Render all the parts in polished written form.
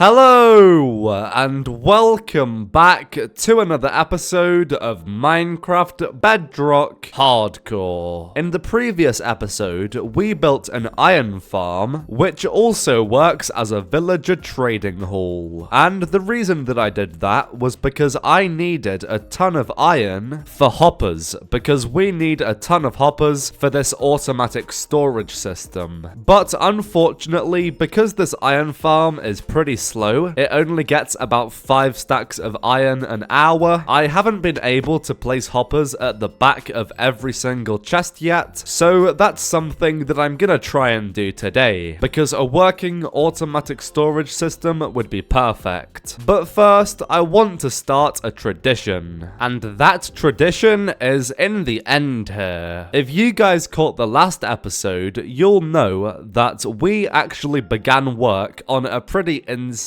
Hello, and welcome back to another episode of Minecraft Bedrock Hardcore. In the previous episode, we built an iron farm, which also works as a villager trading hall. And the reason that I did that was because I needed a ton of iron for hoppers, because we need a ton of hoppers for this automatic storage system. But unfortunately, because this iron farm is pretty slow, it only gets about 5 stacks of iron an hour. I haven't been able to place hoppers at the back of every single chest yet, so that's something that I'm gonna try and do today, because a working automatic storage system would be perfect. But first, I want to start a tradition, and that tradition is in the end here. If you guys caught the last episode, you'll know that we actually began work on a pretty insanely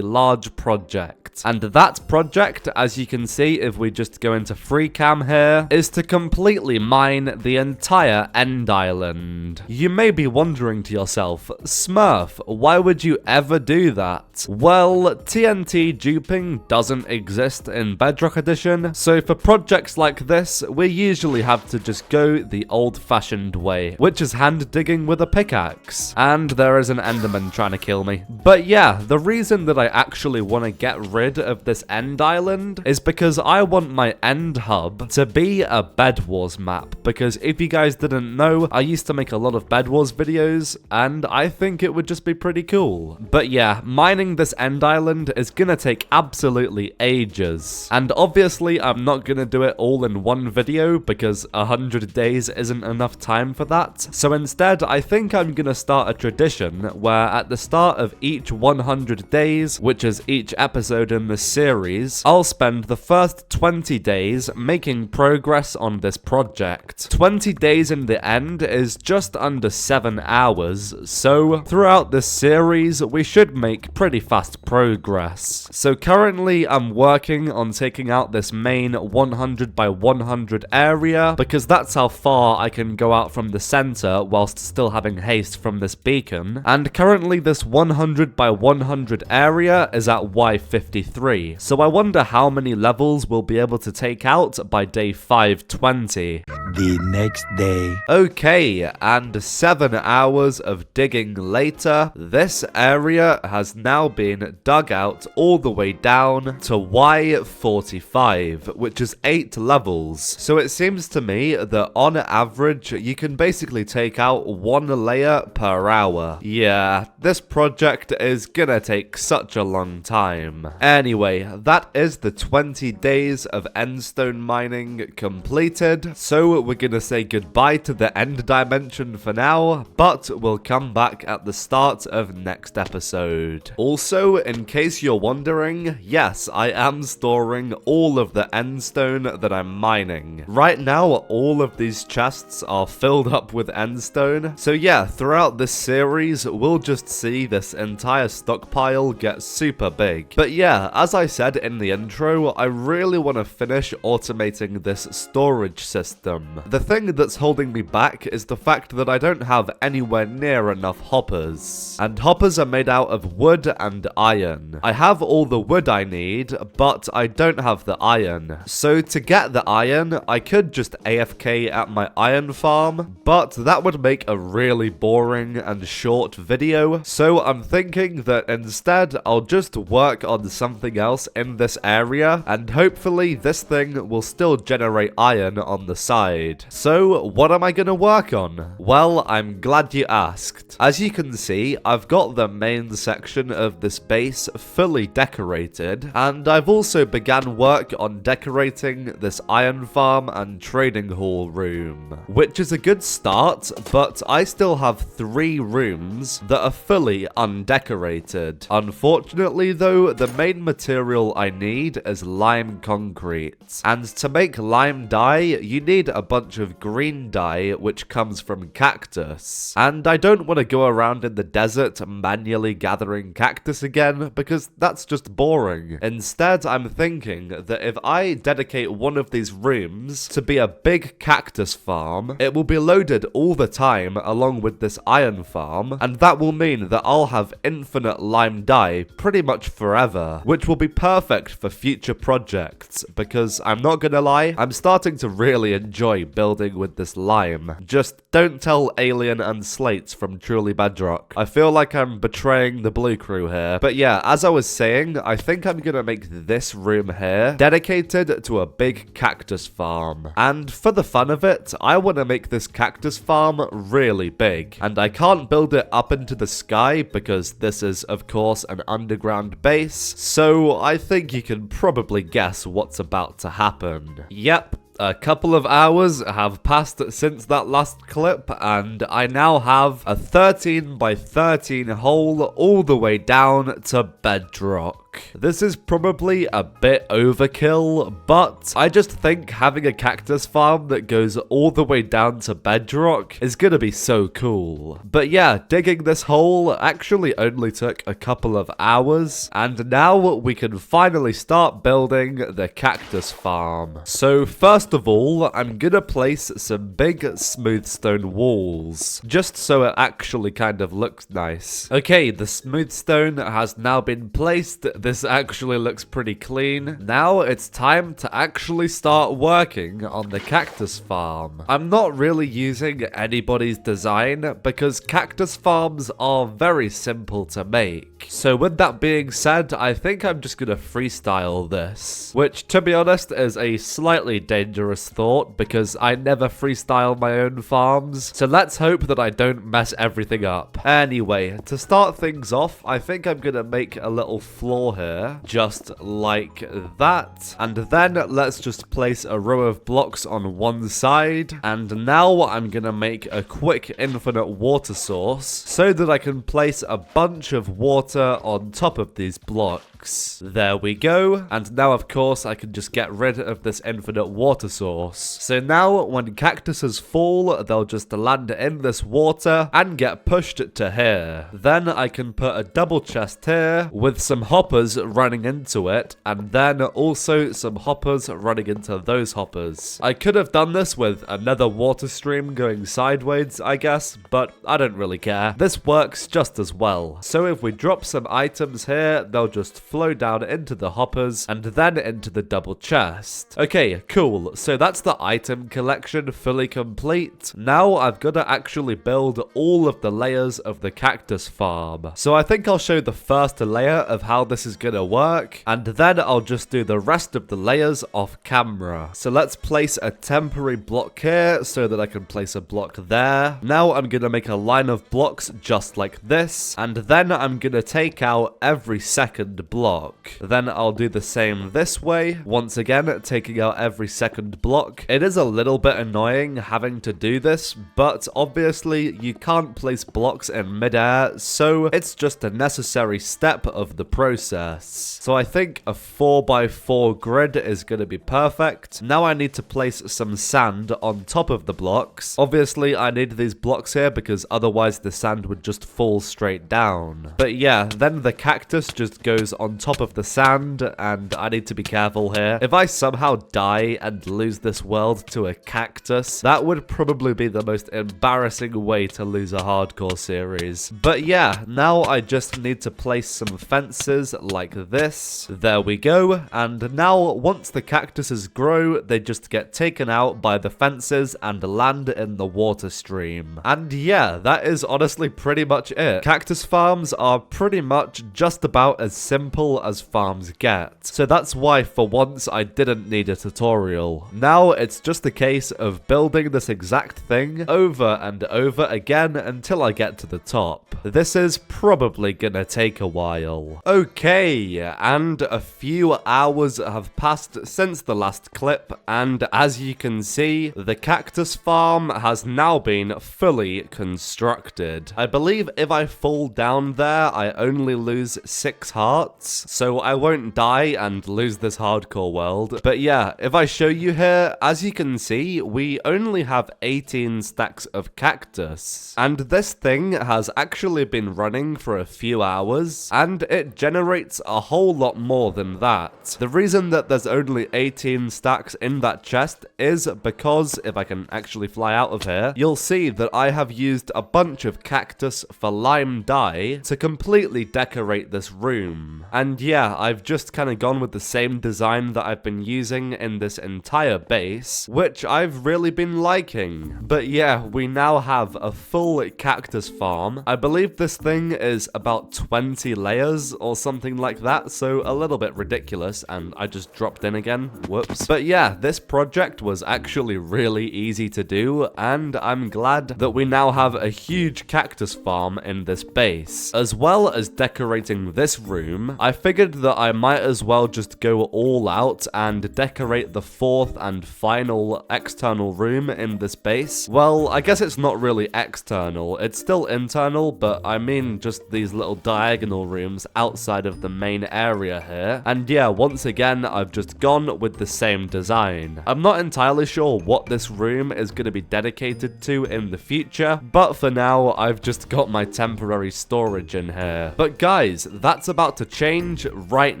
large project. And that project, as you can see if we just go into free cam here, is to completely mine the entire end island. You may be wondering to yourself, Smurf, why would you ever do that? Well, TNT duping doesn't exist in Bedrock Edition, so for projects like this, we usually have to just go the old-fashioned way, which is hand digging with a pickaxe. And there is an enderman trying to kill me. But yeah, the reason that I actually want to get rid of this end island is because I want my end hub to be a Bed Wars map, because if you guys didn't know, I used to make a lot of Bed Wars videos and I think it would just be pretty cool. But yeah, mining this end island is gonna take absolutely ages, and obviously I'm not gonna do it all in one video because 100 days isn't enough time for that. So instead, I think I'm gonna start a tradition where at the start of each 100 days, which is each episode in this series, I'll spend the first 20 days making progress on this project. 20 days in the end is just under 7 hours, so throughout this series we should make pretty fast progress. So currently I'm working on taking out this main 100 by 100 area, because that's how far I can go out from the center whilst still having haste from this beacon, and currently this 100 by 100 area is at Y53, so I wonder how many levels we'll be able to take out by day 520. The next day. Okay, and 7 hours of digging later, this area has now been dug out all the way down to Y45, which is 8 levels. So it seems to me that on average, you can basically take out 1 layer per hour. Yeah, this project is gonna take such a long time. Anyway, that is the 20 days of endstone mining completed, so we're gonna say goodbye to the end dimension for now, but we'll come back at the start of next episode. Also, in case you're wondering, yes, I am storing all of the endstone that I'm mining. Right now, all of these chests are filled up with endstone, so yeah, throughout this series, we'll just see this entire stockpile get super big. But yeah, as I said in the intro, I really want to finish automating this storage system. The thing that's holding me back is the fact that I don't have anywhere near enough hoppers. And hoppers are made out of wood and iron. I have all the wood I need, but I don't have the iron. So to get the iron, I could just AFK at my iron farm, but that would make a really boring and short video. So I'm thinking that instead I'll just work on something else in this area, and hopefully this thing will still generate iron on the side. So what am I gonna work on? Well, I'm glad you asked. As you can see, I've got the main section of this base fully decorated, and I've also began work on decorating this iron farm and trading hall room, which is a good start, but I still have 3 rooms that are fully undecorated. Unfortunately though, the main material I need is lime concrete, and to make lime dye, you need a bunch of green dye which comes from cactus, and I don't want to go around in the desert manually gathering cactus cactus again because that's just boring. Instead, I'm thinking that if I dedicate one of these rooms to be a big cactus farm, it will be loaded all the time along with this iron farm, and that will mean that I'll have infinite lime dye pretty much forever, which will be perfect for future projects because I'm not gonna lie, I'm starting to really enjoy building with this lime. Just don't tell Alien and Slates from Truly Bedrock. I feel like I'm betraying the Blue Crew here. But yeah, as I was saying, I think I'm gonna make this room here dedicated to a big cactus farm. And for the fun of it, I want to make this cactus farm really big. And I can't build it up into the sky because this is, of course, an underground base. So I think you can probably guess what's about to happen. Yep. A couple of hours have passed since that last clip, and I now have a 13 by 13 hole all the way down to bedrock. This is probably a bit overkill, but I just think having a cactus farm that goes all the way down to bedrock is gonna be so cool. But yeah, digging this hole actually only took a couple of hours, and now we can finally start building the cactus farm. So first of all, I'm gonna place some big smooth stone walls, just so it actually kind of looks nice. Okay, the smooth stone has now been placed. This actually looks pretty clean. Now it's time to actually start working on the cactus farm. I'm not really using anybody's design because cactus farms are very simple to make. So with that being said, I think I'm just gonna freestyle this, which to be honest is a slightly dangerous thought because I never freestyle my own farms. So let's hope that I don't mess everything up. Anyway, to start things off, I think I'm gonna make a little floor here, just like that. And then let's just place a row of blocks on one side. And now I'm gonna make a quick infinite water source so that I can place a bunch of water on top of these blocks. There we go. And now, of course, I can just get rid of this infinite water source. So now, when cactuses fall, they'll just land in this water and get pushed to here. Then I can put a double chest here with some hoppers running into it, and then also some hoppers running into those hoppers. I could have done this with another water stream going sideways, I guess, but I don't really care. This works just as well. So if we drop some items here, they'll just flow down into the hoppers and then into the double chest. Okay, cool. So that's the item collection fully complete. Now I've got to actually build all of the layers of the cactus farm. So I think I'll show the first layer of how this is gonna work, and then I'll just do the rest of the layers off camera. So let's place a temporary block here so that I can place a block there. Now I'm gonna make a line of blocks just like this, and then I'm gonna take out every second block. Then I'll do the same this way, once again taking out every second block. It is a little bit annoying having to do this, but obviously you can't place blocks in midair, so it's just a necessary step of the process. So I think a 4x4 grid is going to be perfect. Now I need to place some sand on top of the blocks. Obviously I need these blocks here because otherwise the sand would just fall straight down. But yeah, then the cactus just goes on top of the sand, and I need to be careful here. If I somehow die and lose this world to a cactus, that would probably be the most embarrassing way to lose a hardcore series. But yeah, now I just need to place some fences like this. There we go. And now once the cactuses grow, they just get taken out by the fences and land in the water stream. And yeah, that is honestly pretty much it. Cactus farms are pretty much just about as simple as farms get. So that's why for once I didn't need a tutorial. Now it's just a case of building this exact thing over and over again until I get to the top. This is probably gonna take a while. Okay, and a few hours have passed since the last clip, and as you can see, the cactus farm has now been fully constructed. I believe if I fall down there, I only lose 6 hearts, so I won't die and lose this hardcore world. But yeah, if I show you you here, as you can see, we only have 18 stacks of cactus. And this thing has actually been running for a few hours, and it generates a whole lot more than that. The reason that there's only 18 stacks in that chest is because, if I can actually fly out of here, you'll see that I have used a bunch of cactus for lime dye to completely decorate this room. And yeah, I've just kind of gone with the same design that I've been using in this entire base, which I've really been liking. But yeah, we now have a full cactus farm. I believe this thing is about 20 layers or something like that, so a little bit ridiculous, and I just dropped in again. Whoops. But yeah, this project was actually really easy to do, and I'm glad that we now have a huge cactus farm in this base. As well as decorating this room, I figured that I might as well just go all out and decorate the fourth and final external room in this base. Well, I guess it's not really external, it's still internal, but I mean just these little diagonal rooms outside of the main area here. And yeah, once again, I've just gone with the same design. I'm not entirely sure what this room is going to be dedicated to in the future, but for now, I've just got my temporary storage in here. But guys, that's about to change right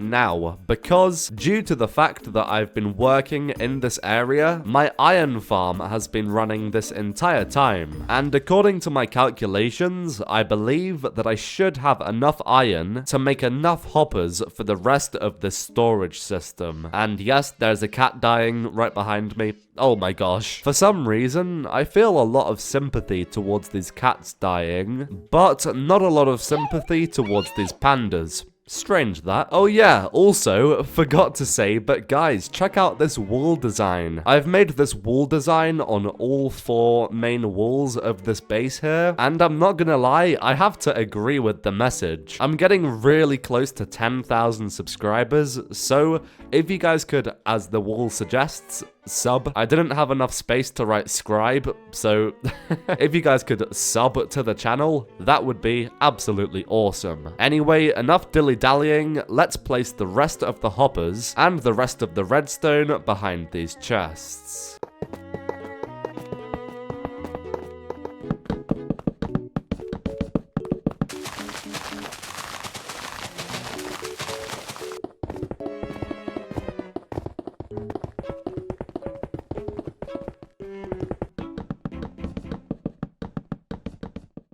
now, because due to the fact that I've been working in this area, my iron farm has been running this entire time. And according to my calculations, I believe that I should have enough iron to make enough hoppers for the rest of this storage system. And yes, there's a cat dying right behind me. Oh my gosh. For some reason, I feel a lot of sympathy towards these cats dying, but not a lot of sympathy towards these pandas. Strange that. Oh yeah, also, forgot to say, but guys, check out this wall design. I've made this wall design on all 4 main walls of this base here, and I'm not gonna lie, I have to agree with the message. I'm getting really close to 10,000 subscribers, so if you guys could, as the wall suggests, sub. I didn't have enough space to write scribe, so if you guys could sub to the channel, that would be absolutely awesome. Anyway, enough dilly-dallying, let's place the rest of the hoppers and the rest of the redstone behind these chests.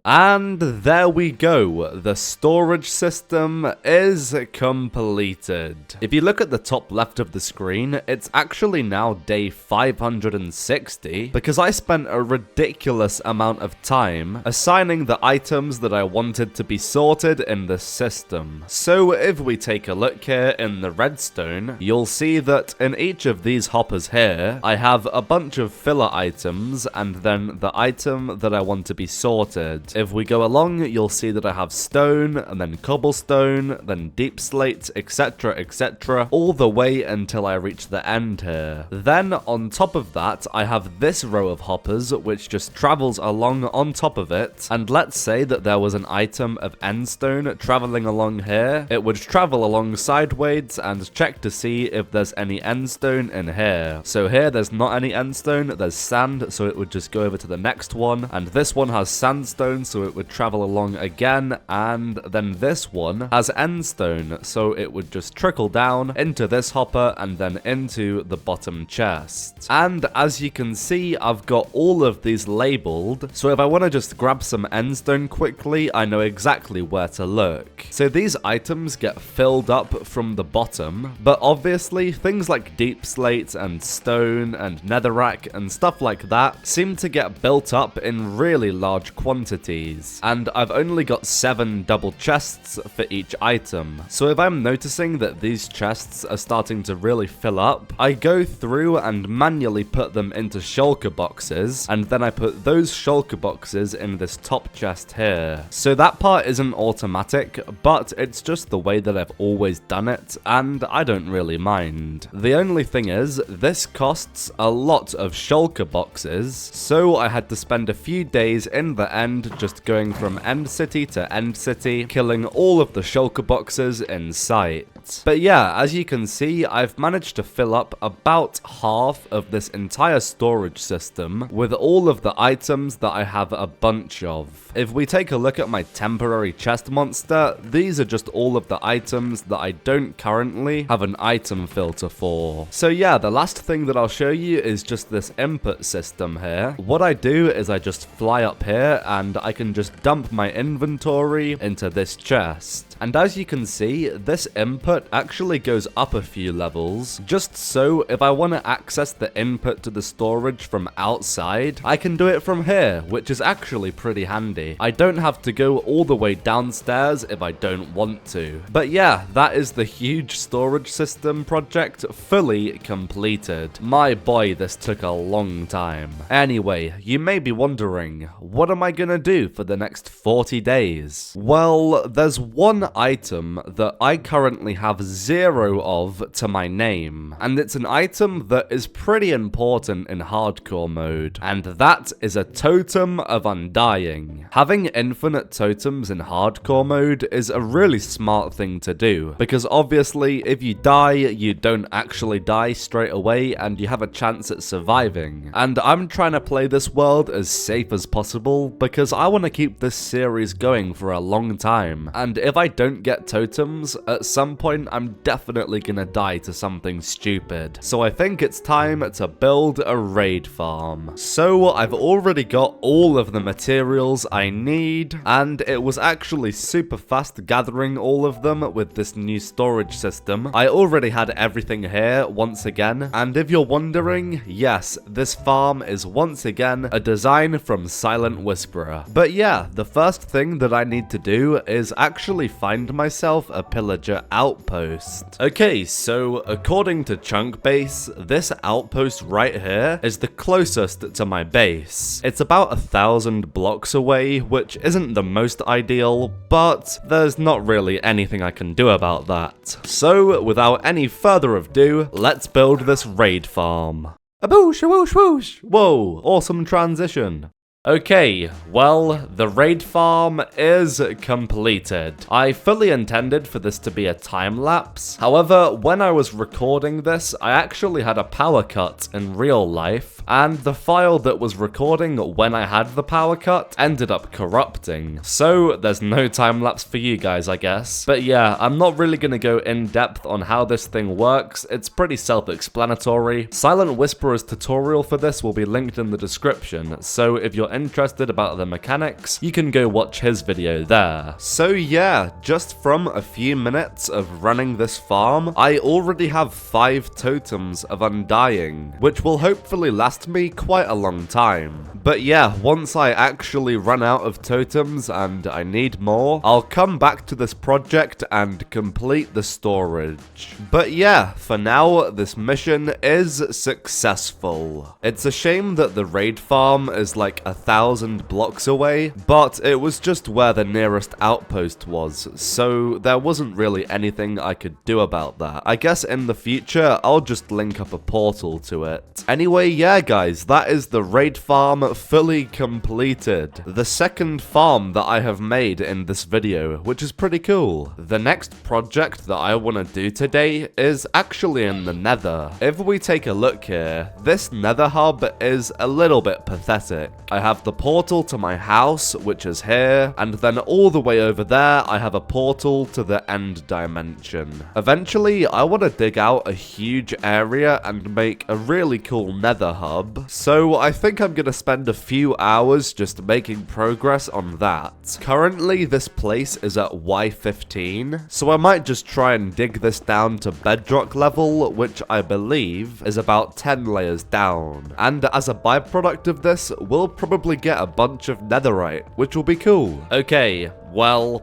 And there we go, the storage system is completed. If you look at the top left of the screen, it's actually now day 560, because I spent a ridiculous amount of time assigning the items that I wanted to be sorted in this system. So if we take a look here in the redstone, you'll see that in each of these hoppers here, I have a bunch of filler items and then the item that I want to be sorted. If we go along, you'll see that I have stone, and then cobblestone, then deep slate, etc, etc, all the way until I reach the end here. Then, on top of that, I have this row of hoppers, which just travels along on top of it, and let's say that there was an item of endstone traveling along here, it would travel along sideways and check to see if there's any endstone in here. So here, there's not any endstone, there's sand, so it would just go over to the next one, and this one has sandstone, so it would travel along again, and then this one has endstone, so it would just trickle down into this hopper and then into the bottom chest. And as you can see, I've got all of these labeled, so if I want to just grab some endstone quickly, I know exactly where to look. So these items get filled up from the bottom, but obviously things like deep slate and stone and netherrack and stuff like that seem to get built up in really large quantities. And I've only got 7 double chests for each item. So if I'm noticing that these chests are starting to really fill up, I go through and manually put them into shulker boxes, and then I put those shulker boxes in this top chest here. So that part isn't automatic, but it's just the way that I've always done it, and I don't really mind. The only thing is, this costs a lot of shulker boxes, so I had to spend a few days in the end just going from end city to end city, killing all of the shulker boxes in sight. that. But yeah, as you can see, I've managed to fill up about half of this entire storage system with all of the items that I have a bunch of. If we take a look at my temporary chest monster, these are just all of the items that I don't currently have an item filter for. So yeah, the last thing that I'll show you is just this input system here. What I do is I just fly up here and I can just dump my inventory into this chest. And as you can see, this input actually goes up a few levels, just so if I want to access the input to the storage from outside, I can do it from here, which is actually pretty handy. I don't have to go all the way downstairs if I don't want to. But yeah, that is the huge storage system project fully completed. My boy, this took a long time. Anyway, you may be wondering, what am I gonna do for the next 40 days? Well, there's one item that I currently have 0 of to my name, and it's an item that is pretty important in hardcore mode, and that is a totem of undying. Having infinite totems in hardcore mode is a really smart thing to do, because obviously if you die, you don't actually die straight away and you have a chance at surviving. And I'm trying to play this world as safe as possible because I want to keep this series going for a long time, and if I don't get totems, at some point I'm definitely gonna die to something stupid. So I think it's time to build a raid farm. So I've already got all of the materials I need, and it was actually super fast gathering all of them with this new storage system. I already had everything here once again, and if you're wondering, yes, this farm is once again a design from Silent Whisperer. But yeah, the first thing that I need to do is actually find myself a pillager outpost. Okay, so according to Chunk Base, this outpost right here is the closest to my base. It's about 1,000 blocks away, which isn't the most ideal, but there's not really anything I can do about that. So without any further ado, let's build this raid farm. A boosh, a whoosh, whoosh. Whoa, awesome transition. Okay, well, the raid farm is completed. I fully intended for this to be a time lapse. However, when I was recording this, I actually had a power cut in real life, and the file that was recording when I had the power cut ended up corrupting. So there's no time lapse for you guys, I guess. But yeah, I'm not really gonna go in depth on how this thing works. It's pretty self-explanatory. Silent Whisperer's tutorial for this will be linked in the description, so if you're interested about the mechanics, you can go watch his video there. So yeah, just from a few minutes of running this farm, I already have 5 totems of undying, which will hopefully last me quite a long time. But yeah, once I actually run out of totems and I need more, I'll come back to this project and complete the storage. But yeah, for now, this mission is successful. It's a shame that the raid farm is like 1,000 blocks away, but it was just where the nearest outpost was, so there wasn't really anything I could do about that. I guess in the future, I'll just link up a portal to it. Anyway, yeah guys, that is the raid farm fully completed. The second farm that I have made in this video, which is pretty cool. The next project that I want to do today is actually in the Nether. If we take a look here, this Nether hub is a little bit pathetic. I have the portal to my house, which is here, and then all the way over there, I have a portal to the end dimension. Eventually, I want to dig out a huge area and make a really cool Nether hub, so I think I'm going to spend a few hours just making progress on that. Currently, this place is at Y15, so I might just try and dig this down to Bedrock level, which I believe is about 10 layers down. And as a byproduct of this, we'll probably get a bunch of netherite, which will be cool. Okay, well,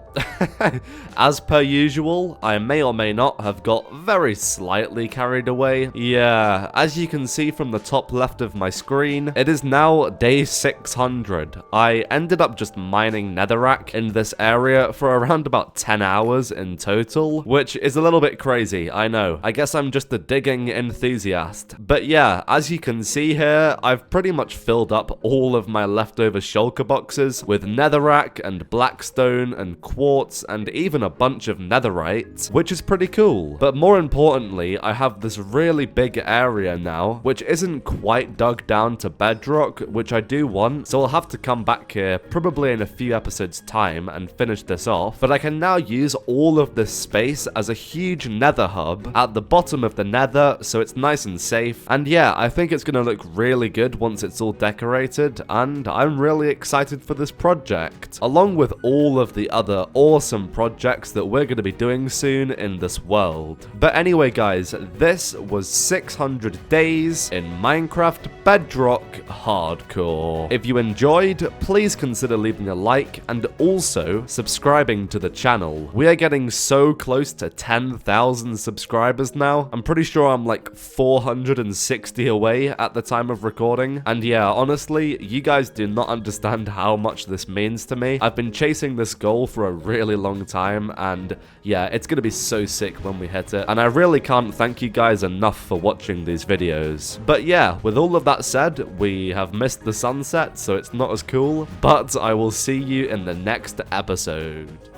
as per usual, I may or may not have got very slightly carried away. Yeah, as you can see from the top left of my screen, it is now day 600. I ended up just mining netherrack in this area for around about 10 hours in total, which is a little bit crazy, I know. I guess I'm just a digging enthusiast. But yeah, as you can see here, I've pretty much filled up all of my leftover shulker boxes with netherrack and blackstone stone and quartz and even a bunch of netherite, which is pretty cool. But more importantly, I have this really big area now, which isn't quite dug down to bedrock, which I do want, so I'll have to come back here probably in a few episodes time and finish this off. But I can now use all of this space as a huge nether hub at the bottom of the nether, so it's nice and safe. And yeah, I think it's gonna look really good once it's all decorated, and I'm really excited for this project, along with all of the other awesome projects that we're gonna be doing soon in this world. But anyway guys, this was 600 days in Minecraft Bedrock Hardcore. If you enjoyed, please consider leaving a like and also subscribing to the channel. We are getting so close to 10,000 subscribers now. I'm pretty sure I'm like 460 away at the time of recording. And yeah, honestly, you guys do not understand how much this means to me. I've been chasing this goal for a really long time, and yeah, it's gonna be so sick when we hit it. And I really can't thank you guys enough for watching these videos. But yeah, with all of that said, we have missed the sunset, so it's not as cool, but I will see you in the next episode.